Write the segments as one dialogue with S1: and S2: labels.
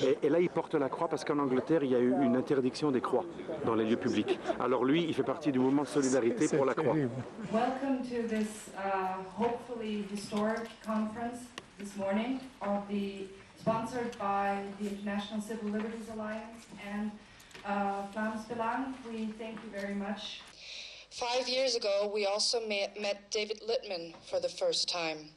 S1: Et là, il porte la croix parce qu'en Angleterre, il y a eu une interdiction des croix dans les lieux publics. Alors lui, il fait partie du mouvement de solidarité pour la croix.
S2: Welcome to this hopefully historic conference this morning sponsored by the International Civil Liberties Alliance and Vlaams Belang. We thank you very much.
S3: 5 years ago, we also met David Littman for the first time.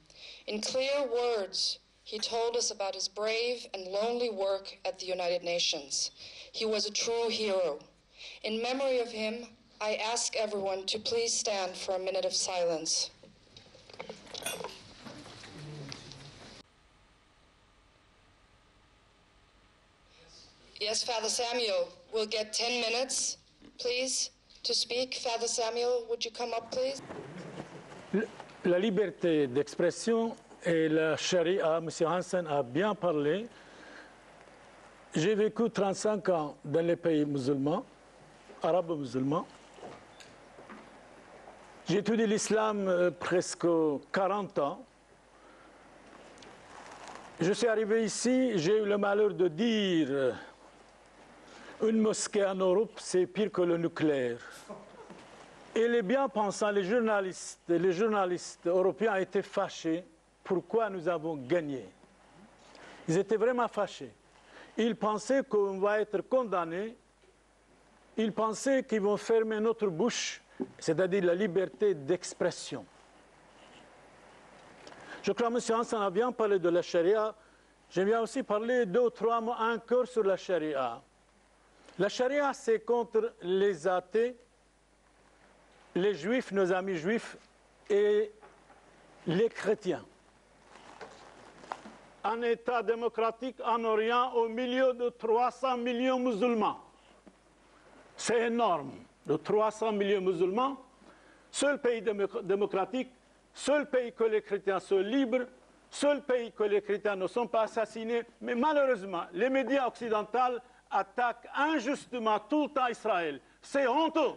S3: In clear words, he told us about his brave and lonely work at the United Nations. He was a true hero. In memory of him, I ask everyone to please stand for a minute of silence. Yes, Father Samuel, we'll get 10 minutes, please, to speak. Father Samuel, would you come up, please?
S4: La liberté d'expression et la charia, M. Hansen a bien parlé. J'ai vécu 35 ans dans les pays musulmans, arabes musulmans. J'ai étudié l'islam presque 40 ans. Je suis arrivé ici, j'ai eu le malheur de dire une mosquée en Europe, c'est pire que le nucléaire. Et les bien-pensants, les journalistes européens étaient fâchés. Pourquoi nous avons gagné? Ils étaient vraiment fâchés. Ils pensaient qu'on va être condamnés. Ils pensaient qu'ils vont fermer notre bouche, c'est-à-dire la liberté d'expression. Je crois que M. Hansen a bien parlé de la charia. Je viens aussi parler 2 ou 3 mots encore sur la charia. La charia, c'est contre les athées, les juifs, nos amis juifs, et les chrétiens. Un État démocratique en Orient au milieu de 300 millions de musulmans. C'est énorme, de 300 millions de musulmans. Seul pays démocratique, seul pays que les chrétiens sont libres, seul pays que les chrétiens ne sont pas assassinés. Mais malheureusement, les médias occidentaux attaquent injustement tout le temps Israël. C'est honteux.